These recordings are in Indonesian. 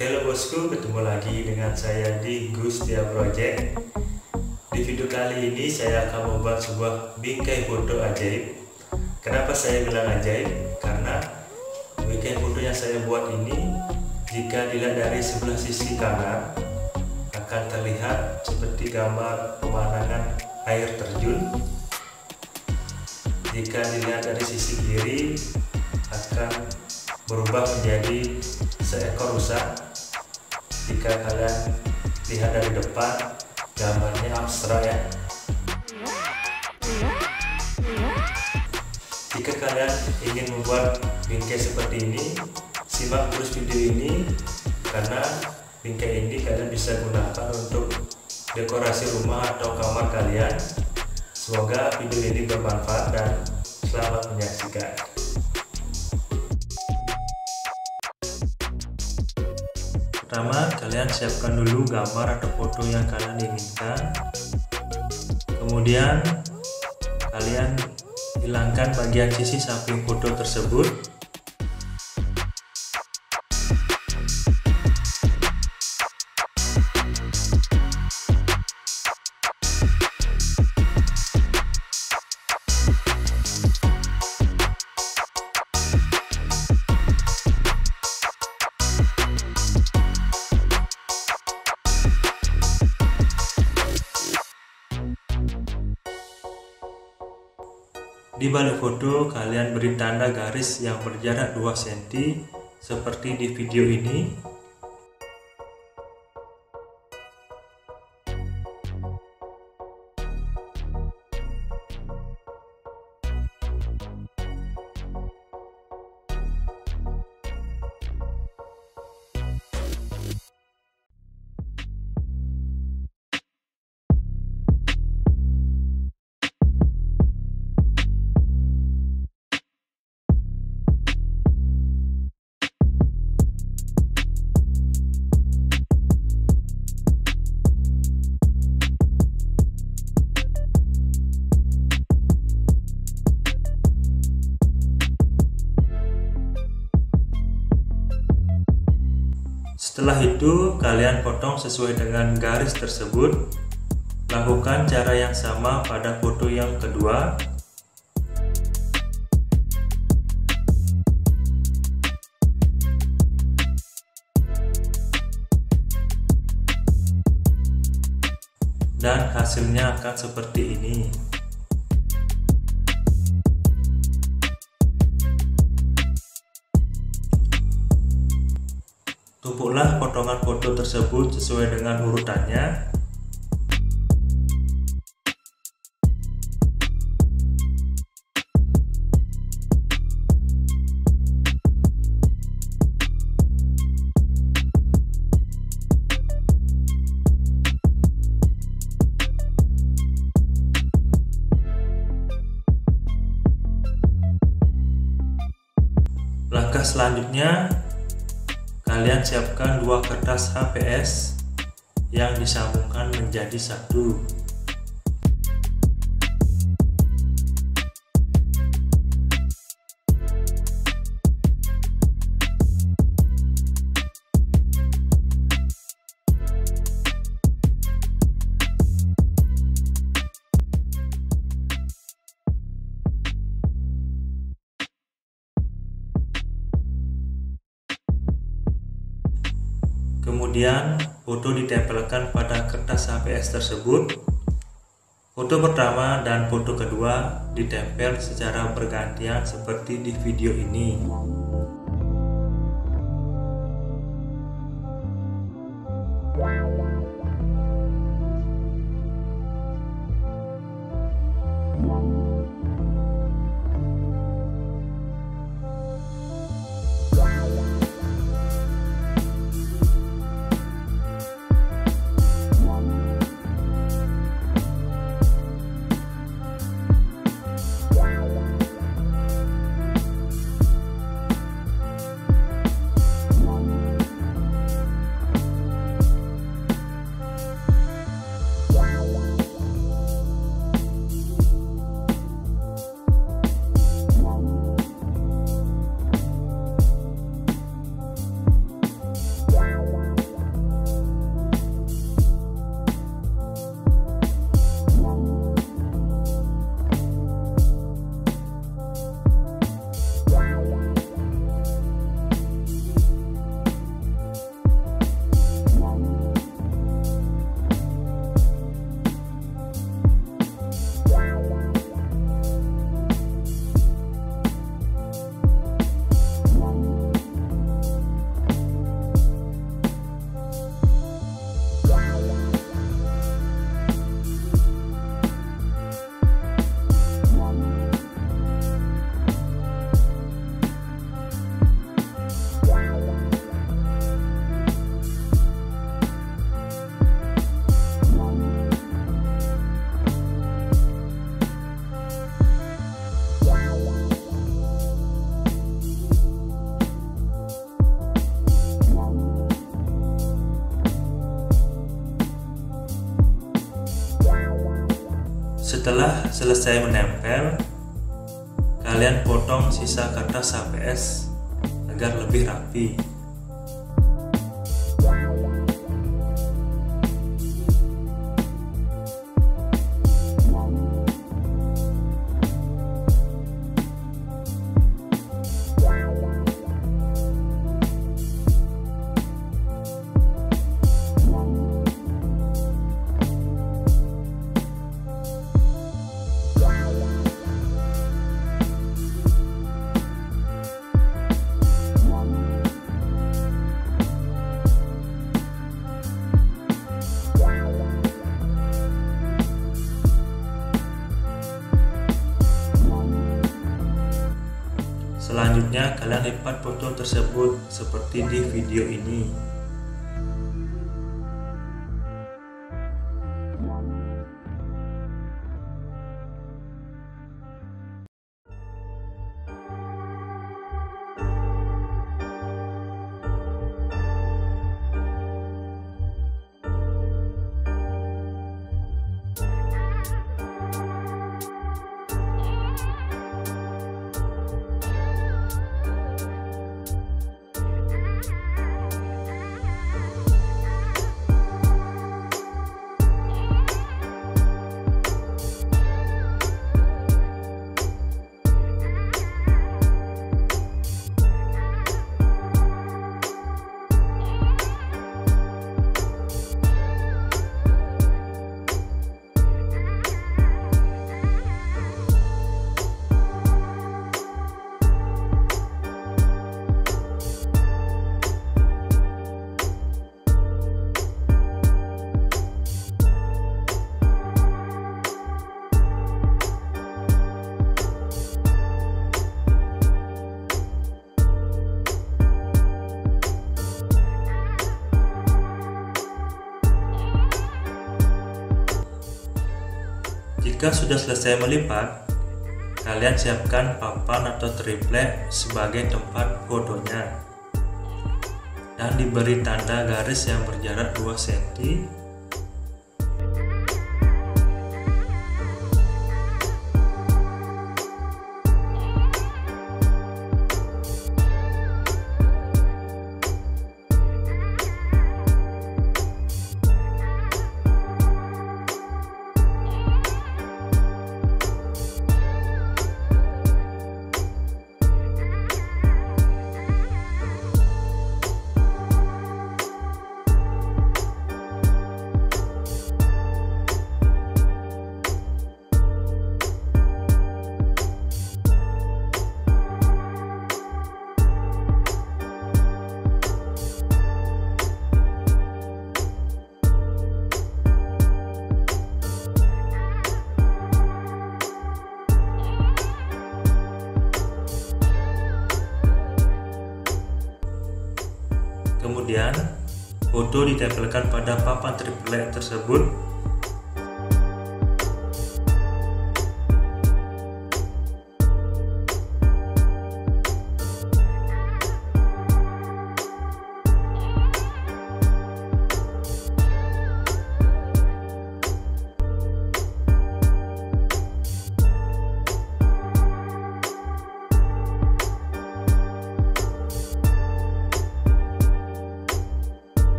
Halo bosku, ketemu lagi dengan saya di Gustia Project. Di video kali ini saya akan membuat sebuah bingkai foto ajaib. Kenapa saya bilang ajaib? Karena bingkai foto yang saya buat ini, jika dilihat dari sebelah sisi kanan, akan terlihat seperti gambar pemandangan air terjun. Jika dilihat dari sisi kiri, akan berubah menjadi seekor rusa. Jika kalian lihat dari depan, gambarnya abstrak ya. Jika kalian ingin membuat bingkai seperti ini, simak terus video ini, karena bingkai ini kalian bisa gunakan untuk dekorasi rumah atau kamar kalian. Semoga video ini bermanfaat dan selamat menyaksikan. Pertama, kalian siapkan dulu gambar atau foto yang kalian inginkan. Kemudian kalian hilangkan bagian sisi samping foto tersebut. Di balik foto, kalian beri tanda garis yang berjarak 2 cm seperti di video ini. Setelah itu, kalian potong sesuai dengan garis tersebut. Lakukan cara yang sama pada foto yang kedua. Dan hasilnya akan seperti ini. Tumpuklah potongan foto tersebut sesuai dengan urutannya. Langkah selanjutnya, kalian siapkan 2 kertas HVS yang disambungkan menjadi satu. Kemudian foto ditempelkan pada kertas HVS tersebut. Foto pertama dan foto kedua ditempel secara bergantian seperti di video ini. Setelah selesai menempel, kalian potong sisa kertas HVS agar lebih rapi. Selanjutnya kalian lipat foto tersebut seperti di video ini. Jika sudah selesai melipat, kalian siapkan papan atau triplek sebagai tempat fotonya dan diberi tanda garis yang berjarak 2 cm. Kemudian, foto ditempelkan pada papan triplek tersebut.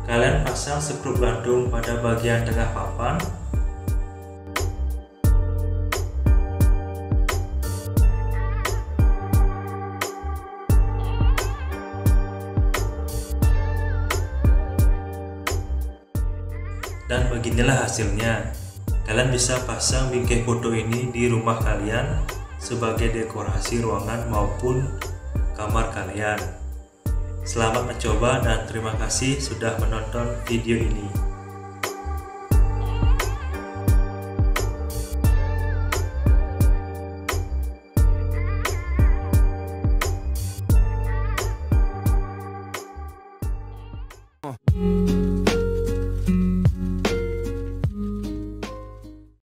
Kalian pasang skrup gantung pada bagian tengah papan. Dan beginilah hasilnya. Kalian bisa pasang bingkai foto ini di rumah kalian sebagai dekorasi ruangan maupun kamar kalian. Selamat mencoba dan terima kasih sudah menonton video ini.